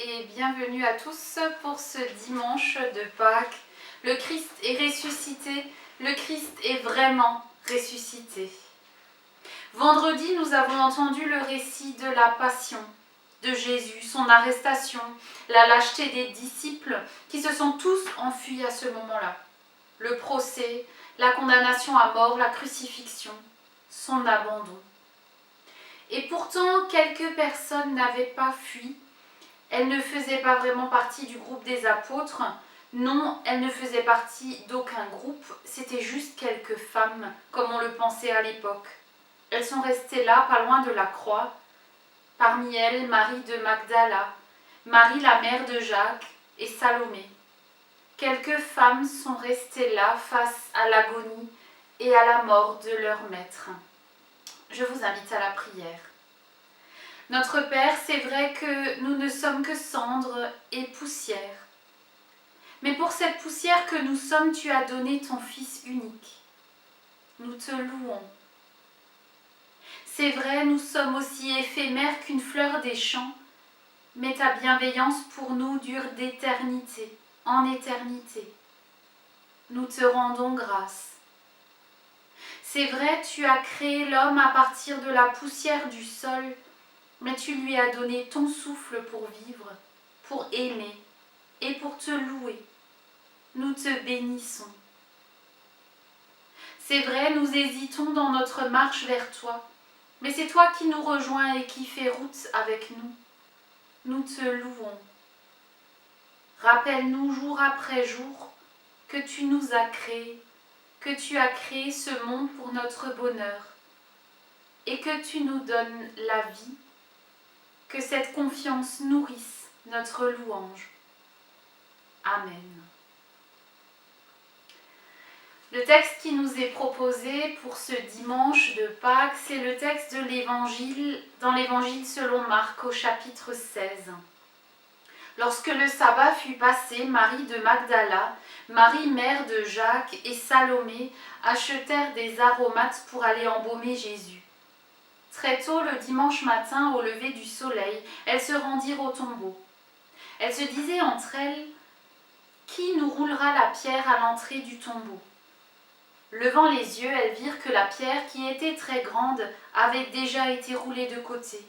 et bienvenue à tous pour ce dimanche de Pâques. Le Christ est ressuscité, le Christ est vraiment ressuscité. Vendredi, nous avons entendu le récit de la passion de Jésus, son arrestation, la lâcheté des disciples qui se sont tous enfuis à ce moment-là. Le procès, la condamnation à mort, la crucifixion, son abandon. Et pourtant, quelques personnes n'avaient pas fui. Elles ne faisaient pas vraiment partie du groupe des apôtres. Non, elles ne faisaient partie d'aucun groupe. C'était juste quelques femmes, comme on le pensait à l'époque. Elles sont restées là, pas loin de la croix. Parmi elles, Marie de Magdala, Marie la mère de Jacques et Salomé. Quelques femmes sont restées là face à l'agonie et à la mort de leur maître. Je vous invite à la prière. Notre Père, c'est vrai que nous ne sommes que cendres et poussière. Mais pour cette poussière que nous sommes, tu as donné ton Fils unique. Nous te louons. C'est vrai, nous sommes aussi éphémères qu'une fleur des champs, mais ta bienveillance pour nous dure d'éternité en éternité. Nous te rendons grâce. C'est vrai, tu as créé l'homme à partir de la poussière du sol, mais tu lui as donné ton souffle pour vivre, pour aimer et pour te louer. Nous te bénissons. C'est vrai, nous hésitons dans notre marche vers toi, mais c'est toi qui nous rejoins et qui fais route avec nous. Nous te louons. Rappelle-nous jour après jour que tu nous as créés, que tu as créé ce monde pour notre bonheur et que tu nous donnes la vie, que cette confiance nourrisse notre louange. Amen. Le texte qui nous est proposé pour ce dimanche de Pâques, c'est le texte de l'Évangile, dans l'Évangile selon Marc au chapitre 16. Lorsque le sabbat fut passé, Marie de Magdala, Marie mère de Jacques et Salomé achetèrent des aromates pour aller embaumer Jésus. Très tôt le dimanche matin, au lever du soleil, elles se rendirent au tombeau. Elles se disaient entre elles, « Qui nous roulera la pierre à l'entrée du tombeau ?» Levant les yeux, elles virent que la pierre, qui était très grande, avait déjà été roulée de côté.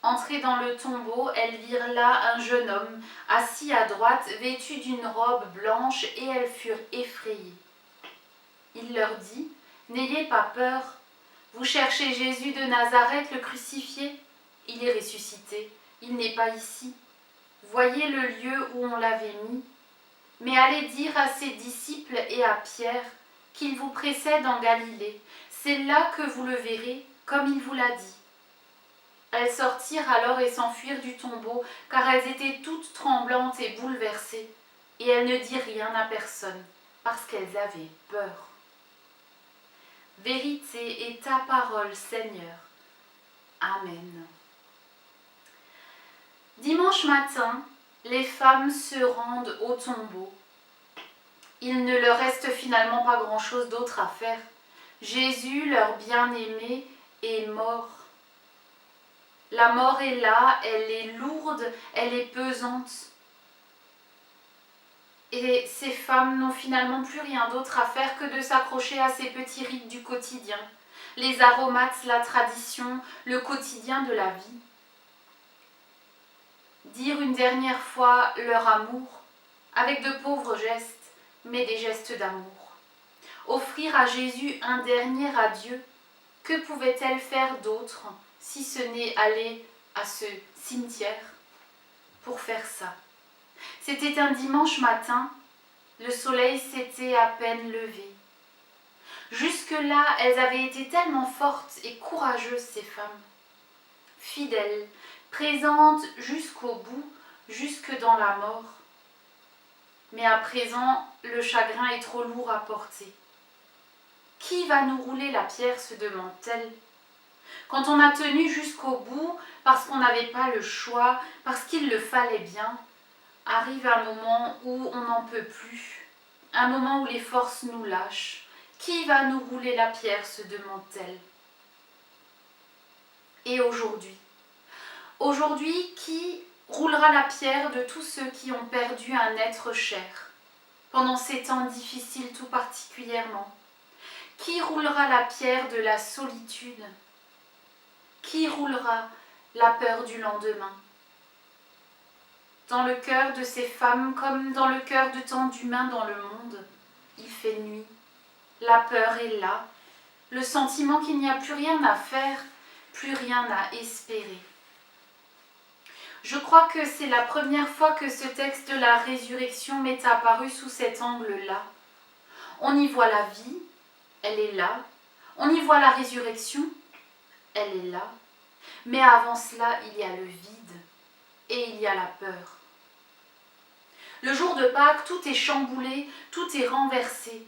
Entrées dans le tombeau, elles virent là un jeune homme, assis à droite, vêtu d'une robe blanche, et elles furent effrayées. Il leur dit, « N'ayez pas peur, vous cherchez Jésus de Nazareth, le crucifié. Il est ressuscité, il n'est pas ici. Voyez le lieu où on l'avait mis. Mais allez dire à ses disciples et à Pierre qu'il vous précède en Galilée. C'est là que vous le verrez, comme il vous l'a dit. » Elles sortirent alors et s'enfuirent du tombeau, car elles étaient toutes tremblantes et bouleversées, et elles ne dirent rien à personne, parce qu'elles avaient peur. Vérité est ta parole, Seigneur. Amen. Dimanche matin, les femmes se rendent au tombeau. Il ne leur reste finalement pas grand-chose d'autre à faire. Jésus, leur bien-aimé, est mort. La mort est là, elle est lourde, elle est pesante. Et ces femmes n'ont finalement plus rien d'autre à faire que de s'accrocher à ces petits rites du quotidien. Les aromates, la tradition, le quotidien de la vie. Dire une dernière fois leur amour, avec de pauvres gestes, mais des gestes d'amour. Offrir à Jésus un dernier adieu, que pouvait-elle faire d'autre si ce n'est aller à ce cimetière pour faire ça? C'était un dimanche matin, le soleil s'était à peine levé. Jusque-là, elles avaient été tellement fortes et courageuses, ces femmes. Fidèles, présentes jusqu'au bout, jusque dans la mort. Mais à présent, le chagrin est trop lourd à porter. Qui va nous rouler la pierre, se demande-t-elle. Quand on a tenu jusqu'au bout, parce qu'on n'avait pas le choix, parce qu'il le fallait bien, arrive un moment où on n'en peut plus, un moment où les forces nous lâchent. Qui va nous rouler la pierre, se demande-t-elle. Et aujourd'hui, qui roulera la pierre de tous ceux qui ont perdu un être cher, pendant ces temps difficiles tout particulièrement? Qui roulera la pierre de la solitude? Qui roulera la peur du lendemain? Dans le cœur de ces femmes, comme dans le cœur de tant d'humains dans le monde, il fait nuit. La peur est là, le sentiment qu'il n'y a plus rien à faire, plus rien à espérer. Je crois que c'est la première fois que ce texte de la résurrection m'est apparu sous cet angle-là. On y voit la vie, elle est là. On y voit la résurrection, elle est là. Mais avant cela, il y a le vide et il y a la peur. Le jour de Pâques, tout est chamboulé, tout est renversé.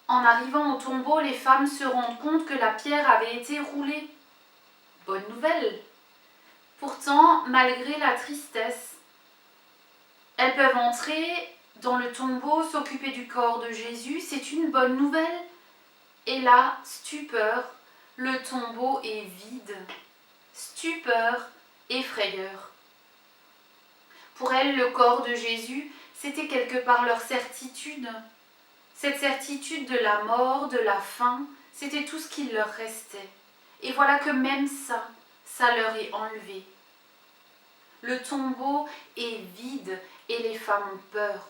En arrivant au tombeau, les femmes se rendent compte que la pierre avait été roulée. Bonne nouvelle. Pourtant, malgré la tristesse, elles peuvent entrer dans le tombeau, s'occuper du corps de Jésus, c'est une bonne nouvelle. Et là, stupeur, le tombeau est vide. Stupeur et frayeur. Pour elles, le corps de Jésus, c'était quelque part leur certitude. Cette certitude de la mort, de la faim, c'était tout ce qu'il leur restait. Et voilà que même ça leur est enlevé. Le tombeau est vide et les femmes ont peur.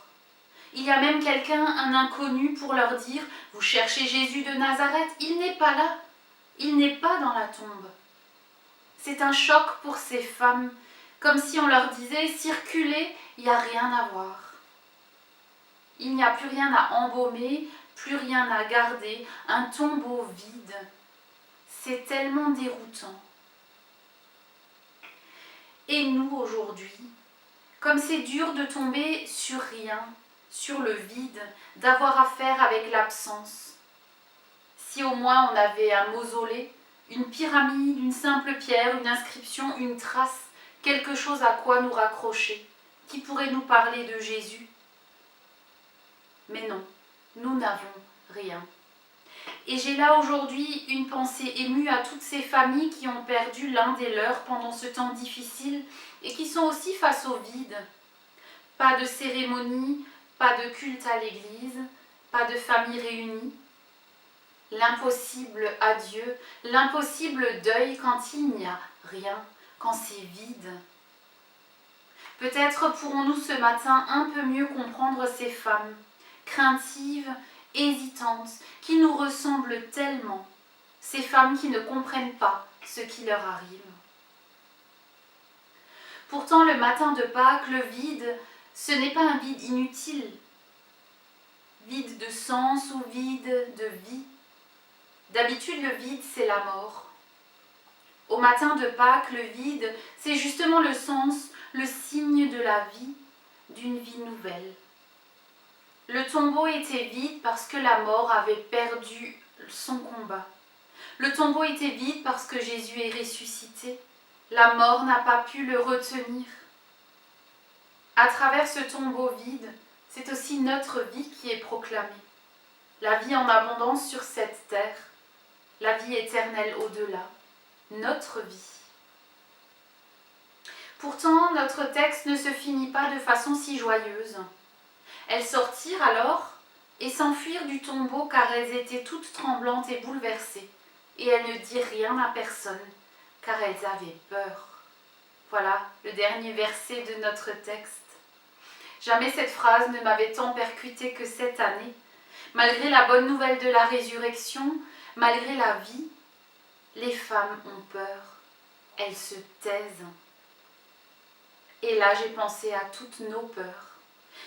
Il y a même quelqu'un, un inconnu, pour leur dire « Vous cherchez Jésus de Nazareth, il n'est pas là, il n'est pas dans la tombe. » C'est un choc pour ces femmes, comme si on leur disait « Circulez, il n'y a rien à voir. » Il n'y a plus rien à embaumer, plus rien à garder, un tombeau vide. C'est tellement déroutant. Et nous, aujourd'hui, comme c'est dur de tomber sur rien, sur le vide, d'avoir affaire avec l'absence. Si au moins on avait un mausolée, une pyramide, une simple pierre, une inscription, une trace, quelque chose à quoi nous raccrocher, qui pourrait nous parler de Jésus. Mais non, nous n'avons rien. Et j'ai là aujourd'hui une pensée émue à toutes ces familles qui ont perdu l'un des leurs pendant ce temps difficile et qui sont aussi face au vide. Pas de cérémonie, pas de culte à l'église, pas de famille réunie. L'impossible adieu, l'impossible deuil quand il n'y a rien, quand c'est vide. Peut-être pourrons-nous ce matin un peu mieux comprendre ces femmes, craintives, hésitantes, qui nous ressemblent tellement, ces femmes qui ne comprennent pas ce qui leur arrive. Pourtant, le matin de Pâques, le vide, ce n'est pas un vide inutile, vide de sens ou vide de vie. D'habitude, le vide, c'est la mort. Au matin de Pâques, le vide, c'est justement le sens, le signe de la vie, d'une vie nouvelle. Le tombeau était vide parce que la mort avait perdu son combat. Le tombeau était vide parce que Jésus est ressuscité. La mort n'a pas pu le retenir. À travers ce tombeau vide, c'est aussi notre vie qui est proclamée. La vie en abondance sur cette terre, la vie éternelle au-delà, notre vie. Pourtant, notre texte ne se finit pas de façon si joyeuse. Elles sortirent alors et s'enfuirent du tombeau car elles étaient toutes tremblantes et bouleversées, et elles ne dirent rien à personne, car elles avaient peur. Voilà le dernier verset de notre texte. Jamais cette phrase ne m'avait tant percutée que cette année. Malgré la bonne nouvelle de la résurrection, malgré la vie, les femmes ont peur, elles se taisent. Et là, j'ai pensé à toutes nos peurs.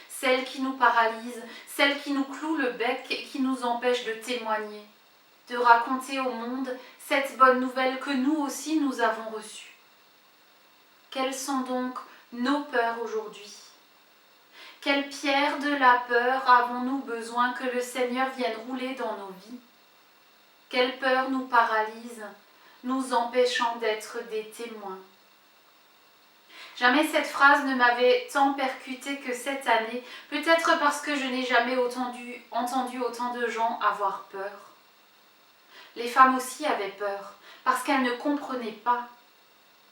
Celles qui nous paralysent, celles qui nous clouent le bec et qui nous empêchent de témoigner, de raconter au monde cette bonne nouvelle que nous aussi nous avons reçue. Quelles sont donc nos peurs aujourd'hui? Quelle pierre de la peur avons-nous besoin que le Seigneur vienne rouler dans nos vies? Quelle peur nous paralyse, nous empêchant d'être des témoins? Jamais cette phrase ne m'avait tant percutée que cette année, peut-être parce que je n'ai jamais entendu autant de gens avoir peur. Les femmes aussi avaient peur, parce qu'elles ne comprenaient pas.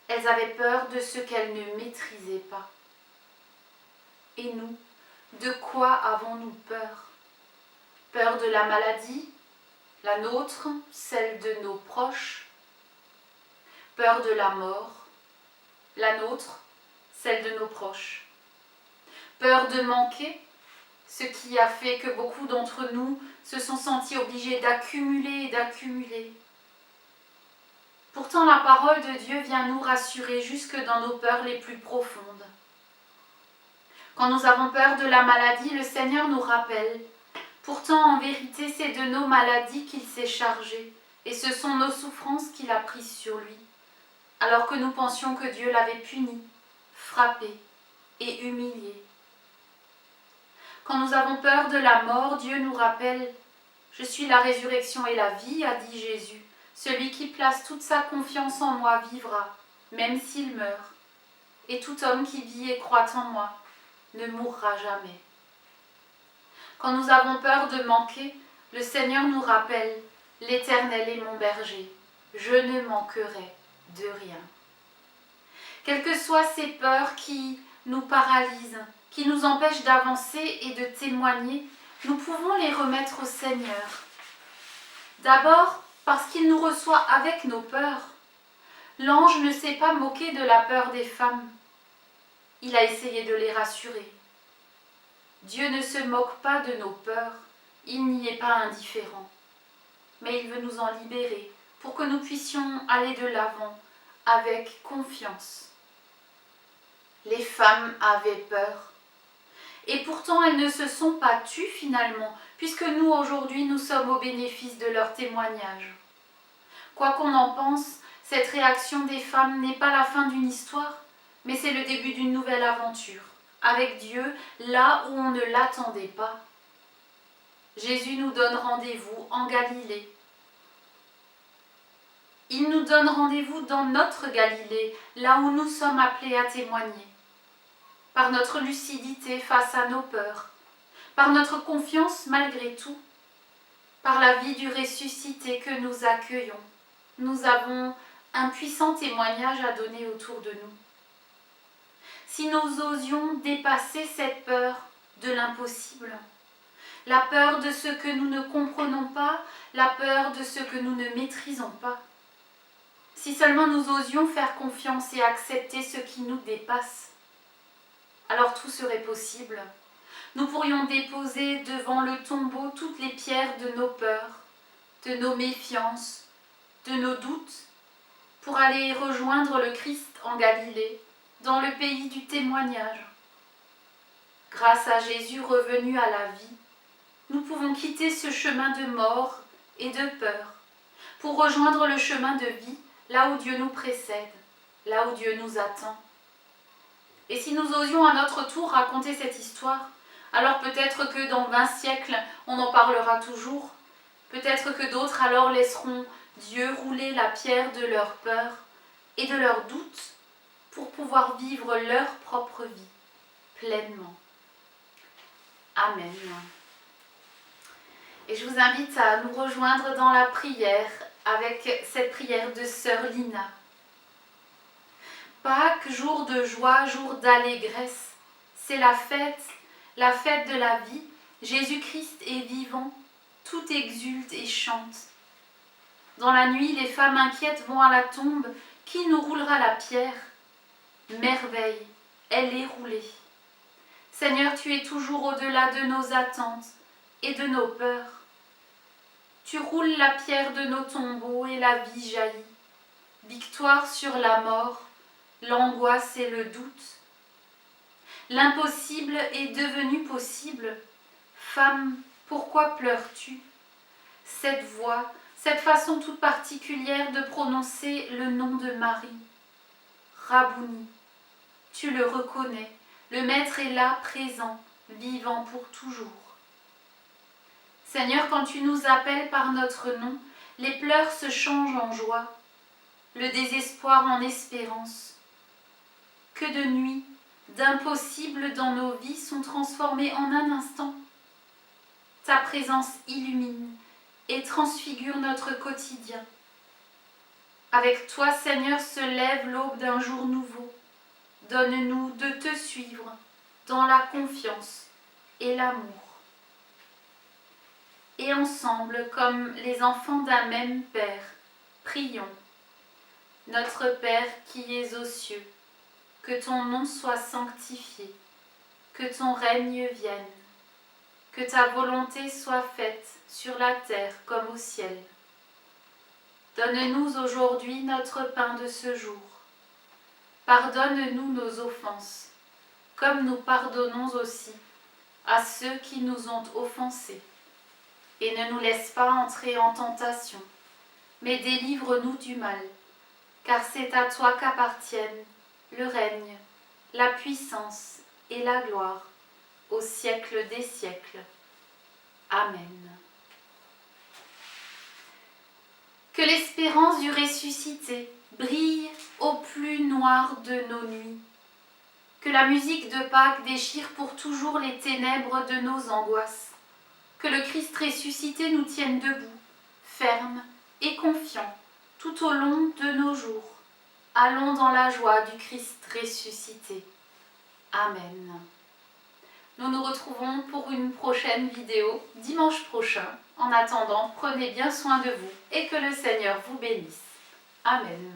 Elles avaient peur de ce qu'elles ne maîtrisaient pas. Et nous, de quoi avons-nous peur? Peur de la maladie, la nôtre, celle de nos proches. Peur de la mort, la nôtre, celle de nos proches. Peur de manquer, ce qui a fait que beaucoup d'entre nous se sont sentis obligés d'accumuler et d'accumuler. Pourtant, la parole de Dieu vient nous rassurer jusque dans nos peurs les plus profondes. Quand nous avons peur de la maladie, le Seigneur nous rappelle. Pourtant, en vérité, c'est de nos maladies qu'il s'est chargé, et ce sont nos souffrances qu'il a prises sur lui, alors que nous pensions que Dieu l'avait puni, frappé et humilié. Quand nous avons peur de la mort, Dieu nous rappelle « Je suis la résurrection et la vie », a dit Jésus. Celui qui place toute sa confiance en moi vivra, même s'il meurt. Et tout homme qui vit et croit en moi ne mourra jamais. Quand nous avons peur de manquer, le Seigneur nous rappelle « L'Éternel est mon berger, je ne manquerai de rien ». Quelles que soient ces peurs qui nous paralysent, qui nous empêchent d'avancer et de témoigner, nous pouvons les remettre au Seigneur. D'abord, parce qu'il nous reçoit avec nos peurs. L'ange ne s'est pas moqué de la peur des femmes. Il a essayé de les rassurer. Dieu ne se moque pas de nos peurs, il n'y est pas indifférent. Mais il veut nous en libérer pour que nous puissions aller de l'avant avec confiance. Les femmes avaient peur. Et pourtant, elles ne se sont pas tues finalement, puisque nous, aujourd'hui, nous sommes au bénéfice de leur témoignage. Quoi qu'on en pense, cette réaction des femmes n'est pas la fin d'une histoire, mais c'est le début d'une nouvelle aventure, avec Dieu, là où on ne l'attendait pas. Jésus nous donne rendez-vous en Galilée. Il nous donne rendez-vous dans notre Galilée, là où nous sommes appelés à témoigner. Par notre lucidité face à nos peurs, par notre confiance malgré tout, par la vie du ressuscité que nous accueillons, nous avons un puissant témoignage à donner autour de nous. Si nous osions dépasser cette peur de l'impossible, la peur de ce que nous ne comprenons pas, la peur de ce que nous ne maîtrisons pas, si seulement nous osions faire confiance et accepter ce qui nous dépasse, alors tout serait possible. Nous pourrions déposer devant le tombeau toutes les pierres de nos peurs, de nos méfiances, de nos doutes, pour aller rejoindre le Christ en Galilée, dans le pays du témoignage. Grâce à Jésus revenu à la vie, nous pouvons quitter ce chemin de mort et de peur, pour rejoindre le chemin de vie, là où Dieu nous précède, là où Dieu nous attend. Et si nous osions à notre tour raconter cette histoire, alors peut-être que dans 20 siècles, on en parlera toujours. Peut-être que d'autres alors laisseront Dieu rouler la pierre de leur peur et de leurs doutes pour pouvoir vivre leur propre vie pleinement. Amen. Et je vous invite à nous rejoindre dans la prière avec cette prière de sœur Lina. Pâques, jour de joie, jour d'allégresse, c'est la fête de la vie. Jésus-Christ est vivant, tout exulte et chante. Dans la nuit, les femmes inquiètes vont à la tombe. Qui nous roulera la pierre? Merveille, elle est roulée. Seigneur, tu es toujours au-delà de nos attentes et de nos peurs. Tu roules la pierre de nos tombeaux et la vie jaillit. Victoire sur la mort, l'angoisse et le doute. L'impossible est devenu possible. Femme, pourquoi pleures-tu? Cette voix, cette façon toute particulière de prononcer le nom de Marie. Rabouni, tu le reconnais, le Maître est là, présent, vivant pour toujours. Seigneur, quand tu nous appelles par notre nom, les pleurs se changent en joie, le désespoir en espérance. Que de nuits, d'impossibles dans nos vies sont transformés en un instant. Ta présence illumine et transfigure notre quotidien. Avec toi, Seigneur, se lève l'aube d'un jour nouveau. Donne-nous de te suivre dans la confiance et l'amour. Et ensemble, comme les enfants d'un même Père, prions. Notre Père qui es aux cieux, que ton nom soit sanctifié, que ton règne vienne, que ta volonté soit faite sur la terre comme au ciel. Donne-nous aujourd'hui notre pain de ce jour. Pardonne-nous nos offenses, comme nous pardonnons aussi à ceux qui nous ont offensés. Et ne nous laisse pas entrer en tentation, mais délivre-nous du mal, car c'est à toi qu'appartiennent le règne, la puissance et la gloire, au siècle des siècles. Amen. Que l'espérance du ressuscité brille au plus noir de nos nuits. Que la musique de Pâques déchire pour toujours les ténèbres de nos angoisses. Que le Christ ressuscité nous tienne debout, ferme et confiant, tout au long de nos jours. Allons dans la joie du Christ ressuscité. Amen. Nous nous retrouvons pour une prochaine vidéo dimanche prochain. En attendant, prenez bien soin de vous et que le Seigneur vous bénisse. Amen.